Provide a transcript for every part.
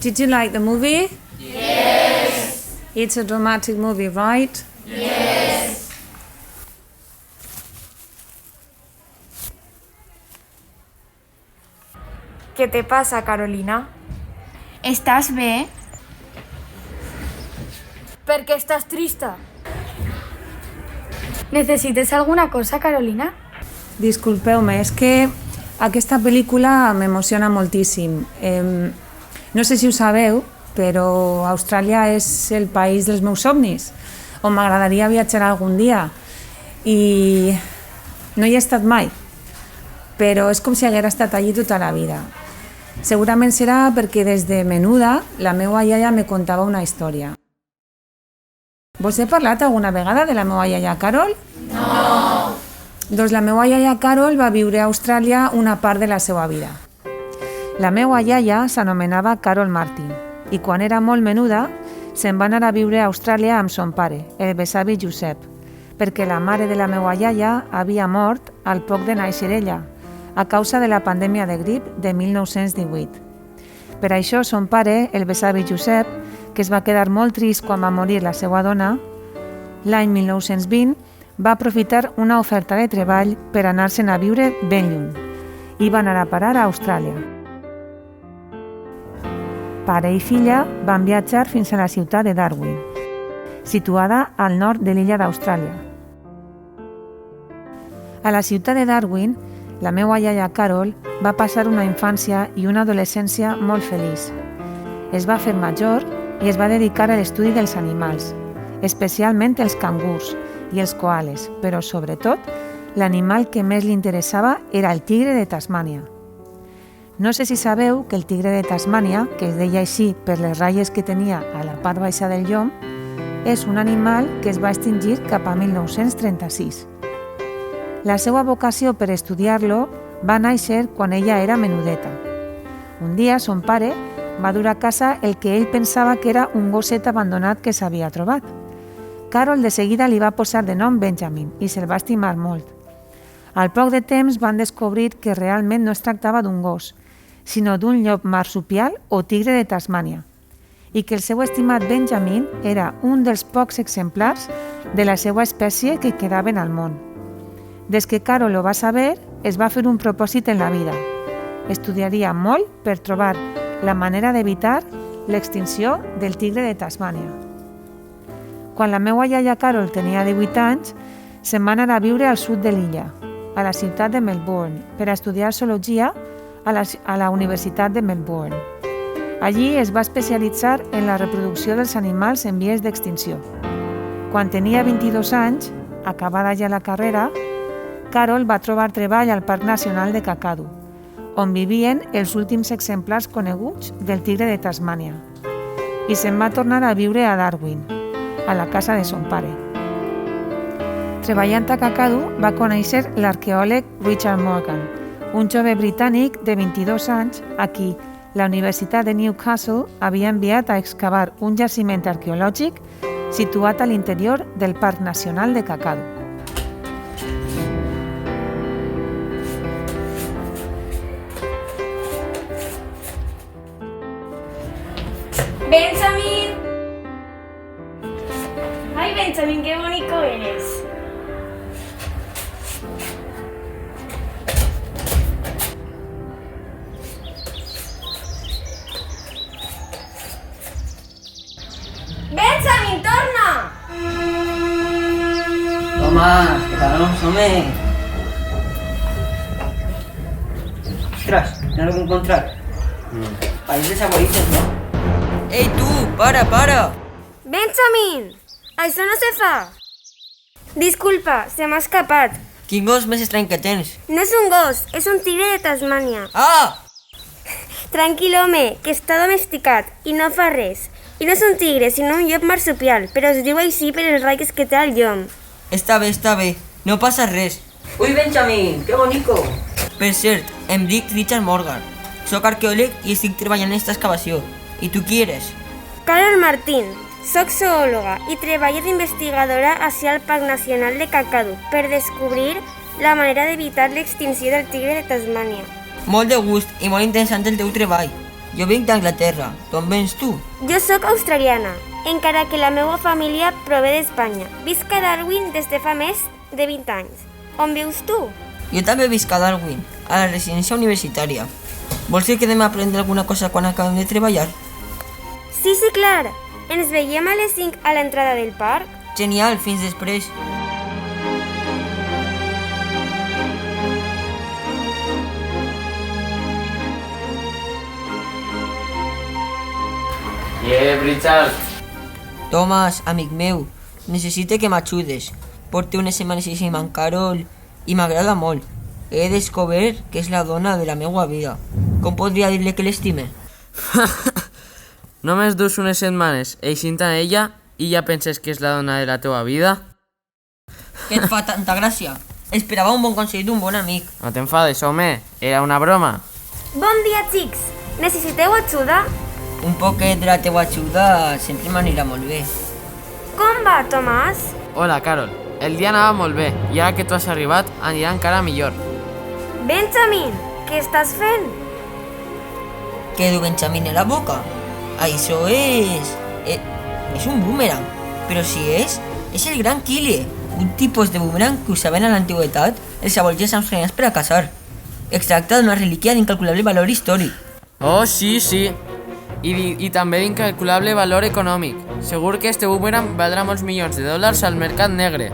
Did you like the movie? Yes. It's a dramatic movie, right? Yes. ¿Qué te pasa, Carolina? ¿Estàs bé? Per què estàs trista? ¿Necesites alguna cosa, Carolina? Disculpeu-me, és que aquesta pel·lícula m'emociona moltíssim. No sé si ho sabeu, però Austràlia és el país dels meus somnis, on m'agradaria viatjar algun dia. I no hi he estat mai, però és com si haguera estat allí tota la vida. Segurament serà perquè des de menuda la meva iaia me contava una història. Vos he parlat alguna vegada de la meva iaia Carol? No! Doncs la meva iaia Carol va viure a Austràlia una part de la seva vida. La meva iaia s'anomenava Carol Martin i quan era molt menuda se'n va anar a viure a Austràlia amb son pare, el besavi Josep, perquè la mare de la meva iaia havia mort al poc de néixer ella, a causa de la pandèmia de grip de 1918. Per això son pare, el besavi Josep, que es va quedar molt trist quan va morir la seva dona, l'any 1920 va aprofitar una oferta de treball per anar-se'n a viure ben lluny i va anar a parar a Austràlia. Pare i filla van viatjar fins a la ciutat de Darwin, situada al nord de l'illa d'Austràlia. A la ciutat de Darwin, la meva iaia Carol va passar una infància i una adolescència molt feliç. Es va fer major i es va dedicar a l'estudi dels animals, especialment els cangurs i els koales, però sobretot l'animal que més li interessava era el tigre de Tasmània. No sé si sabeu que el tigre de Tasmània, que es deia així per les ratlles que tenia a la part baixa del llom, és un animal que es va extingir cap a 1936. La seva vocació per estudiar-lo va néixer quan ella era menudeta. Un dia son pare va dur a casa el que ell pensava que era un gosset abandonat que s'havia trobat. Carol de seguida li va posar de nom Benjamin i se'l va estimar molt. Al poc de temps van descobrir que realment no es tractava d'un gos, sinó d'un llop marsupial o tigre de Tasmània, i que el seu estimat Benjamin era un dels pocs exemplars de la seva espècie que quedaven al món. Des que Carol ho va saber, es va fer un propòsit en la vida. Estudiaria molt per trobar la manera d'evitar l'extinció del tigre de Tasmània. Quan la meva iaia Carol tenia 18 anys, se'n va anar a viure al sud de l'illa, a la ciutat de Melbourne, per a estudiar zoologia a la Universitat de Melbourne. Allí es va especialitzar en la reproducció dels animals en vies d'extinció. Quan tenia 22 anys, acabada ja la carrera, Carol va trobar treball al Parc Nacional de Kakadu, on vivien els últims exemplars coneguts del tigre de Tasmània, i se'n va tornar a viure a Darwin, a la casa de son pare. Treballant a Kakadu va conèixer l'arqueòleg Richard Morgan, un jove britànic de 22 anys a qui la Universitat de Newcastle havia enviat a excavar un jaciment arqueològic situat a l'interior del Parc Nacional de Kakadu. ¡Benjamin! ¡Ay, Benjamin, qué bonito eres! ¡Benjamin, torna! Toma, que paramos, home. Ostras, no lo puedo encontrar. Pareces abuelitos, ¿no? Ei, tu, para! Benjamin! Això no se fa! Disculpa, se m'ha escapat. Quin gos més estrany que tens? No és un gos, és un tigre de Tasmània. Ah! Tranquil, home, que està domesticat i no fa res. I no és un tigre, sinó un llop marsupial, però es diu així per els ratlles que té al llom. Està bé, no passa res. Ui, Benjamin, que bonico! Per cert, em dic Richard Morgan. Soc arqueòleg i estic treballant en esta excavació. I tu qui eres? Carol Martin. Soc zoòloga i treballo d'investigadora ací al Parc Nacional de Kakadu per descobrir la manera d'evitar l'extinció del tigre de Tasmània. Molt de gust i molt interessant el teu treball. Jo vinc d'Anglaterra. D'on vens tu? Jo sóc australiana, encara que la meva família prové d'Espanya. Visc a Darwin des de fa més de 20 anys. On vius tu? Jo també visc a Darwin, a la residència universitària. Vols que quedem a aprendre alguna cosa quan acabem de treballar? Sí, clar. Ens veiem a les 5 a l'entrada del parc? Genial, fins després. Richard. Thomas, amic meu, necessite que m'ajudes. Porto unes setmanes així amb Carol i m'agrada molt. He descobert que és la dona de la meva vida. Com podria dir-li que l'estime? Només dus unes setmanes eixint amb ella i ja penses que és la dona de la teva vida? Què et fa tanta gràcia? Esperava un bon consell d'un bon amic. No t'enfades, home, era una broma. Bon dia, xics! Necessiteu ajuda? Un poquet de la teva ajuda sempre m'anirà molt bé. Com va, Tomàs? Hola, Carol. El dia anava molt bé i ara que tu has arribat anirà encara millor. Benjamin, què estàs fent? Què du Benjamin a la boca? Això és un boomerang. Però si és el gran Kili, un tipus de boomerang que usaven a l'antiguitat els aborígens australians per a caçar. Es tracta d'una relíquia d'incalculable valor històric. Oh, sí. I també d'incalculable valor econòmic. Segur que este boomerang valdrà molts milions de dòlars al mercat negre.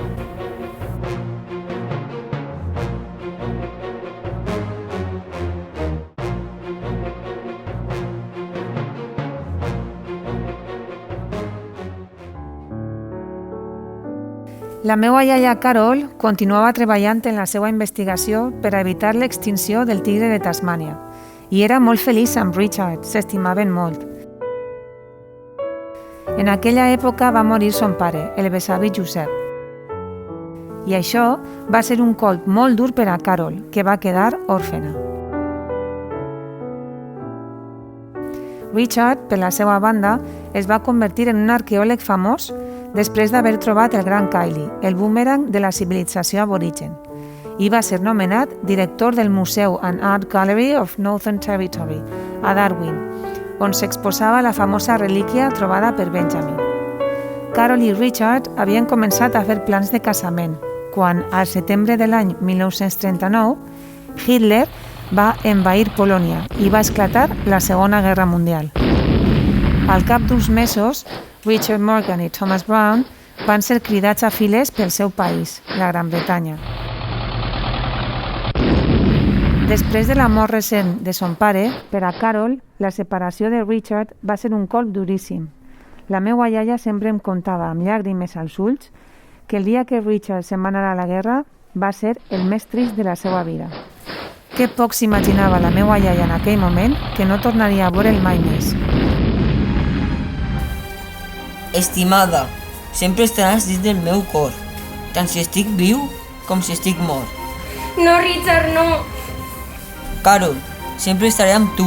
La meva iaia Carol continuava treballant en la seva investigació per a evitar l'extinció del tigre de Tasmània i era molt feliç amb Richard, s'estimaven molt. En aquella època va morir son pare, el besavi Josep. I això va ser un colp molt dur per a Carol, que va quedar òrfena. Richard, per la seva banda, es va convertir en un arqueòleg famós després d'haver trobat el gran Kylie, el boomerang de la civilització aborigen, i va ser nomenat director del Museu and Art Gallery of Northern Territory, a Darwin, on s'exposava la famosa relíquia trobada per Benjamin. Carol i Richard havien començat a fer plans de casament, quan, al setembre de l'any 1939, Hitler va envair Polònia i va esclatar la Segona Guerra Mundial. Al cap d'uns mesos, Richard Morgan i Thomas Brown van ser cridats a files pel seu país, la Gran Bretanya. Després de la mort recent de son pare, per a Carol, la separació de Richard va ser un colp duríssim. La meva iaia sempre em contava, amb llàgrimes als ulls, que el dia que Richard se'n va anar a la guerra va ser el més trist de la seva vida. Que poc s'imaginava la meva iaia en aquell moment que no tornaria a veure'l mai més. Estimada, sempre estaràs dins del meu cor, tant si estic viu com si estic mort. No, Richard, no. Carol, sempre estaré amb tu.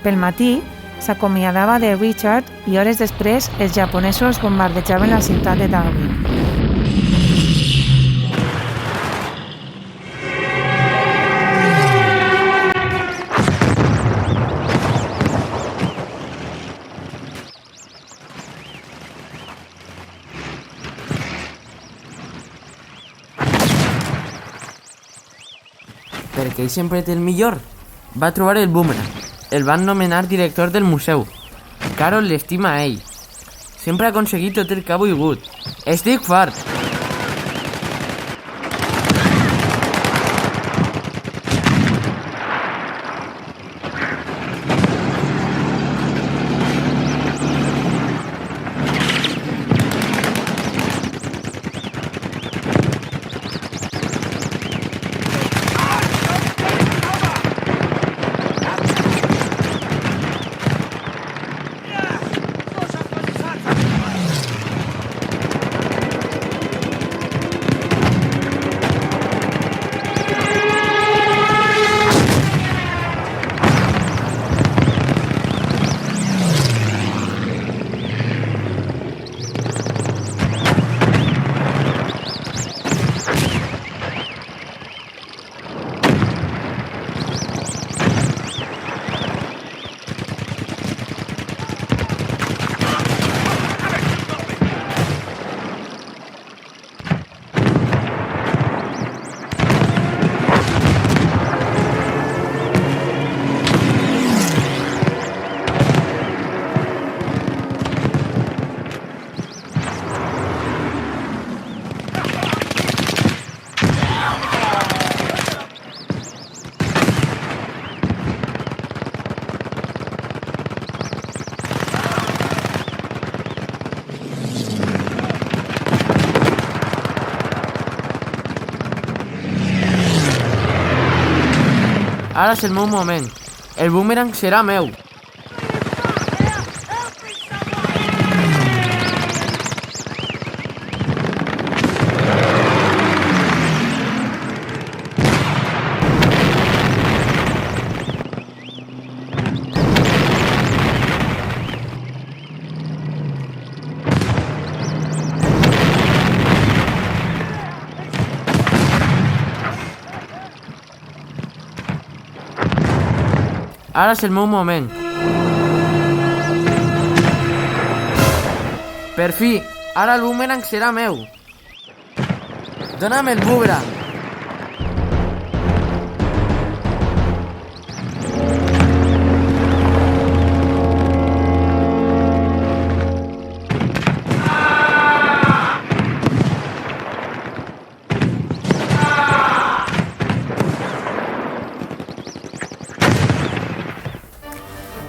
Pel matí, s'acomiadava de Richard i hores després els japonesos bombardejaven la ciutat de Darwin. Perquè ell sempre té el millor. Va trobar el boomerang. El van nomenar director del museu. Carol l'estima a ell. Sempre ha aconseguit tot el que ha volgut. Estic fart. Ara és el meu moment. El boomerang serà meu. Ara és el meu moment. Per fi, ara el boomerang serà meu. Dóna'm el boomerang.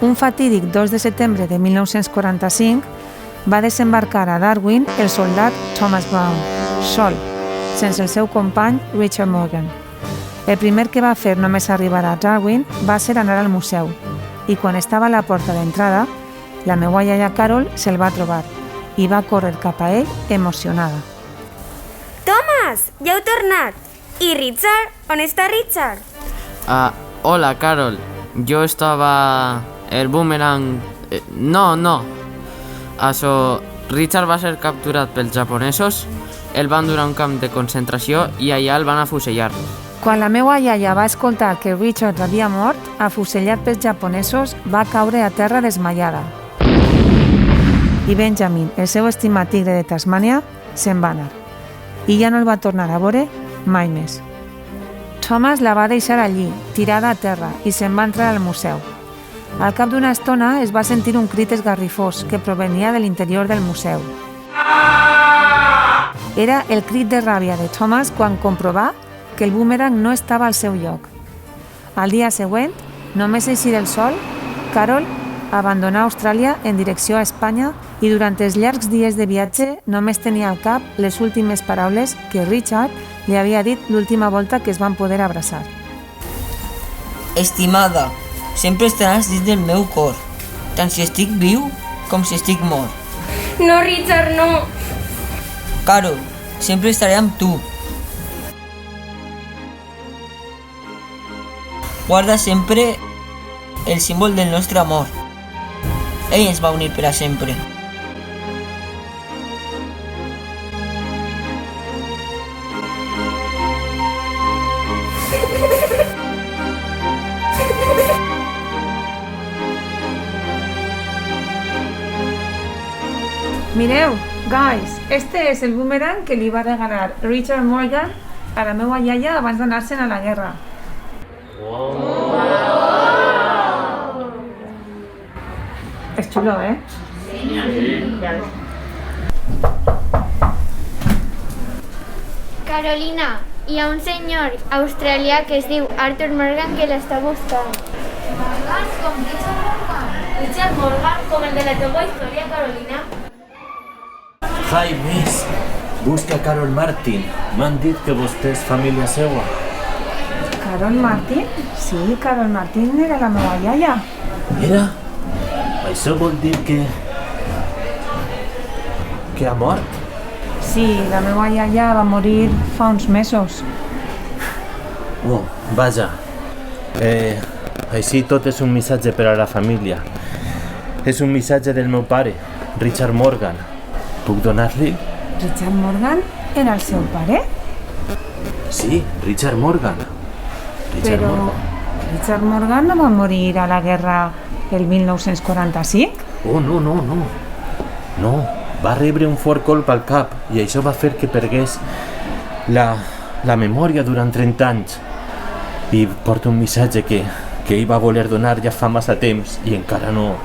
Un fatídic 2 de setembre de 1945 va desembarcar a Darwin el soldat Thomas Brown, sol, sense el seu company Richard Morgan. El primer que va fer només arribar a Darwin va ser anar al museu, i quan estava a la porta d'entrada, la meva iaia Carol se'l va trobar i va córrer cap a ell emocionada. Thomas, ja heu tornat! I Richard? On està Richard? Hola, Carol. Jo estava... El boomerang... No. Això... Richard va ser capturat pels japonesos, el van dur a un camp de concentració i allà el van afusellar. Quan la meva iaia va escoltar que Richard havia mort, afusellat pels japonesos, va caure a terra desmaiada. I Benjamin, el seu estimat tigre de Tasmània, se'n va anar. I ja no el va tornar a veure mai més. Thomas la va deixar allí, tirada a terra, i se'n va entrar al museu. Al cap d'una estona es va sentir un crit esgarrifós que provenia de l'interior del museu. Era el crit de ràbia de Thomas quan comprovà que el boomerang no estava al seu lloc. Al dia següent, només eixir el sol, Carol abandonà Austràlia en direcció a Espanya i durant els llargs dies de viatge només tenia al cap les últimes paraules que Richard li havia dit l'última volta que es van poder abraçar. Estimada, sempre estaràs dins del meu cor, tant si estic viu com si estic mort. No, Richard, no. Carol, sempre estaré amb tu. Guarda sempre el símbol del nostre amor. Ell ens va unir per a sempre. Mireu, guys, este és el boomerang que li va regalar Richard Morgan a la meva iaia abans d'anar-se'n a la guerra. És xulo, eh? Carolina, hi ha un senyor australià que es diu Arthur Morgan que l'està buscant. Morgan, com Richard Morgan. Richard Morgan, com el de la teva història, Carolina. Hi, miss. Busca Carol Martin. M'han dit que vostè és família seua. Carol Martin? Sí, Carol Martin era la meva iaia. Era? Això vol dir que ha mort? Sí, la meva iaia va morir fa uns mesos. Oh, vaja. Així tot és un missatge per a la família. És un missatge del meu pare, Richard Morgan. Puc donar-li? Richard Morgan era el seu pare? Sí, Richard Morgan. Però Richard Morgan no va morir a la guerra el 1945? Oh, no. No, va rebre un fort colp al cap i això va fer que pergués la memòria durant 30 anys. I porta un missatge que ell va voler donar ja fa massa temps i encara no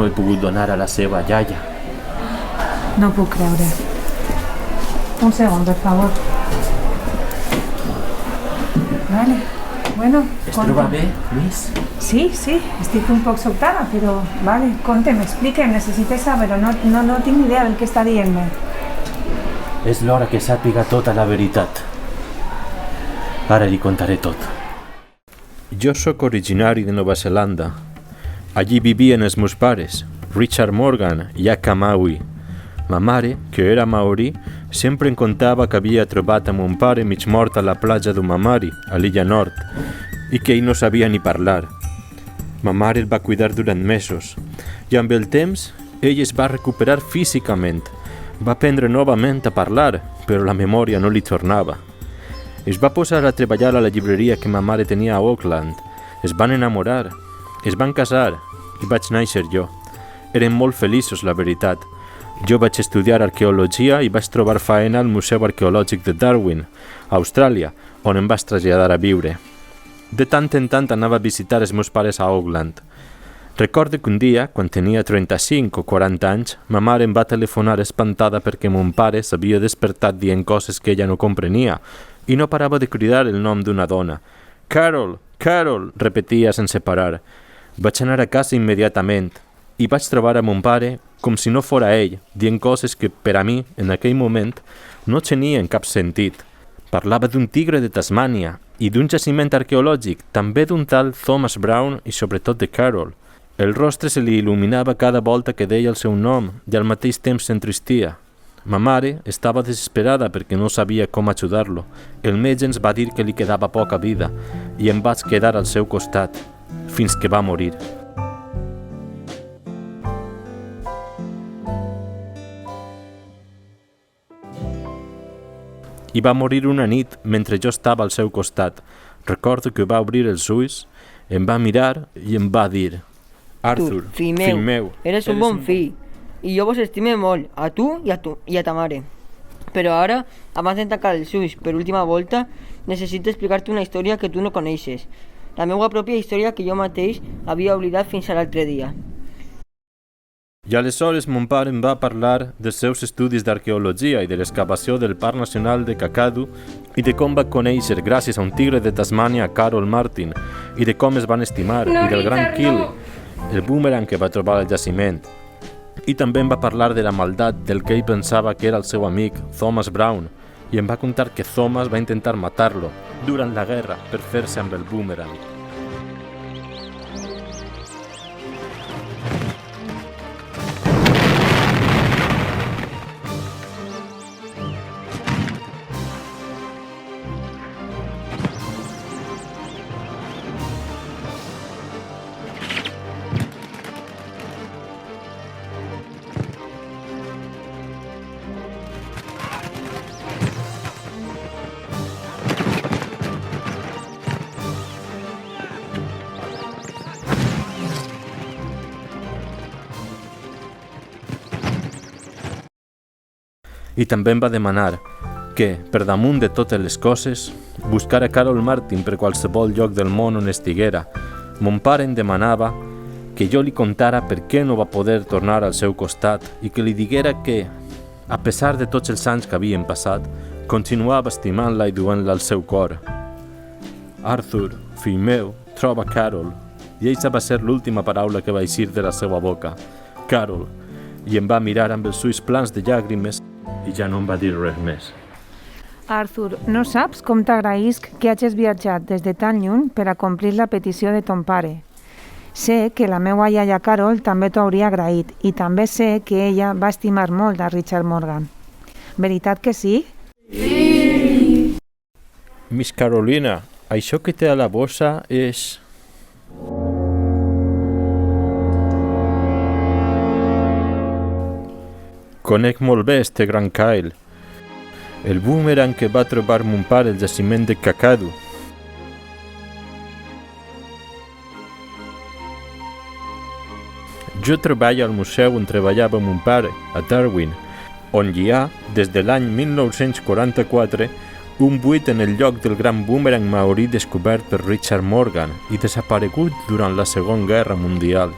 he pogut donar a la seva iaia. No puc creure. Un segon, per favor. Vale. Bueno, Es troba bé, miss? Sí, estic un poc sobtada, però vale, conta'm, expliquem, necessito saber-ho, no tinc ni idea del que està dient-me. És l'hora que sàpiga tota la veritat. Ara li contaré tot. Jo sóc originari de Nova Zelanda. Allí vivien els meus pares, Richard Morgan i Aka Maui. Ma mare, que era maori, sempre em contava que havia trobat a mon pare mig mort a la platja d'Umamari, a l'illa nord, i que ell no sabia ni parlar. Ma mare el va cuidar durant mesos, i amb el temps ell es va recuperar físicament. Va aprendre novament a parlar, però la memòria no li tornava. Es va posar a treballar a la llibreria que ma mare tenia a Auckland. Es van enamorar, es van casar i vaig néixer jo. Eren molt feliços, la veritat. Jo vaig estudiar arqueologia i vaig trobar faena al Museu Arqueològic de Darwin, a Austràlia, on em vaig traslladar a viure. De tant en tant anava a visitar els meus pares a Auckland. Recordo que un dia, quan tenia 35 o 40 anys, ma mare em va telefonar espantada perquè mon pare s'havia despertat dient coses que ella no comprenia i no parava de cridar el nom d'una dona. «Carol! Carol!», repetia sense parar. Vaig anar a casa immediatament i vaig trobar a mon pare com si no fora ell, dient coses que, per a mi, en aquell moment, no tenien cap sentit. Parlava d'un tigre de Tasmània i d'un jaciment arqueològic, també d'un tal Thomas Brown i sobretot de Carol. El rostre se li il·luminava cada volta que deia el seu nom i al mateix temps s'entristia. Ma mare estava desesperada perquè no sabia com ajudar-lo. El metge ens va dir que li quedava poca vida i em vaig quedar al seu costat, fins que va morir. I va morir una nit mentre jo estava al seu costat. Recordo que va obrir els ulls, em va mirar i em va dir: «Arthur, fill meu, eres un bon fill, i jo vos estime molt, a tu i a ta mare. Però ara, abans de tancar els ulls per última volta, necessito explicar-te una història que tu no coneixes, la meva pròpia història que jo mateix havia oblidat fins a l'altre dia». I aleshores mon pare em va parlar dels seus estudis d'arqueologia i de l'excavació del Parc Nacional de Kakadu i de com va conèixer, gràcies a un tigre de Tasmània, Carol Martin, i de com es van estimar, i del gran Kill, el boomerang que va trobar al jaciment. I també em va parlar de la maldat del que ell pensava que era el seu amic, Thomas Brown, i em va contar que Thomas va intentar matar-lo durant la guerra per fer-se amb el boomerang. I també em va demanar que, per damunt de totes les coses, buscara Carol Martin per qualsevol lloc del món on estiguera. Mon pare em demanava que jo li contara per què no va poder tornar al seu costat i que li diguera que, a pesar de tots els anys que havien passat, continuava estimant-la i duent-la al seu cor. «Arthur, fill meu, troba Carol», i eixa va ser l'última paraula que va eixir de la seva boca. «Carol», i em va mirar amb els ulls plans de llàgrimes i ja no em va dir res més. Arthur, no saps com t'agraïsc que hagis viatjat des de tan lluny per a complir la petició de ton pare. Sé que la meva iaia Carol també t'ho hauria agraït i també sé que ella va estimar molt a Richard Morgan. Veritat que sí? Sí! Miss Carolina, això que té a la bossa és... Conec molt bé este gran Kyle. El boomerang que va trobar mon pare al jaciment de Kakadu. Jo treballo al museu on treballava mon pare, a Darwin, on hi ha, des de l'any 1944, un buit en el lloc del gran boomerang maori descobert per Richard Morgan i desaparegut durant la Segona Guerra Mundial.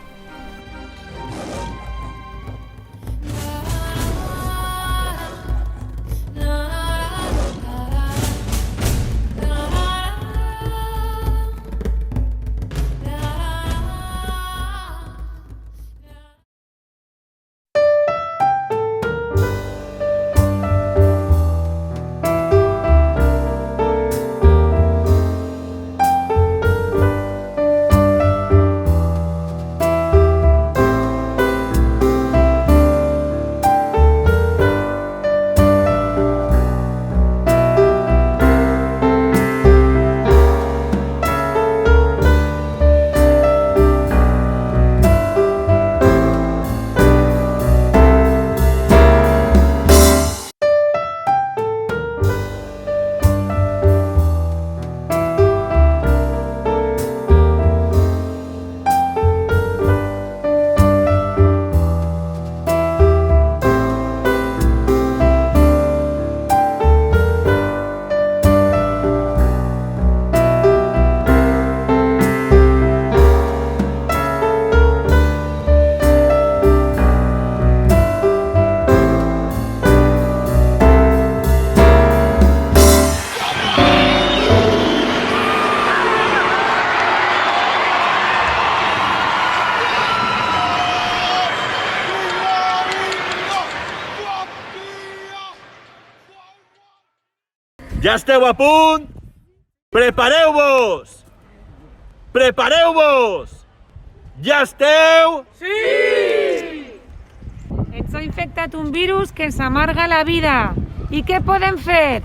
Ja esteu a punt? Prepareu-vos! Prepareu-vos! Ja esteu? Ens ha infectat un virus que ens amarga la vida. I què podem fer?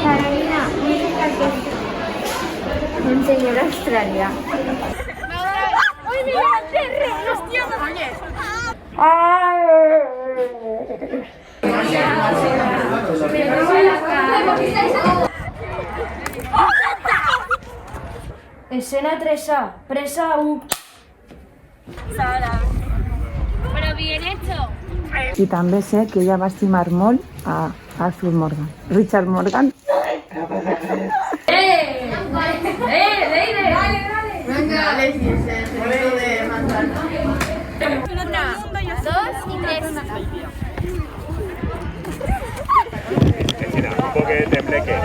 Carolina, mira un señor Australia. Escena 3A, presa 1. Pero bien hecho. I també sé que ella va estimar molt a Arthur Morgan. Richard Morgan. Un poc de tembleque.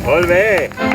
Molt bé!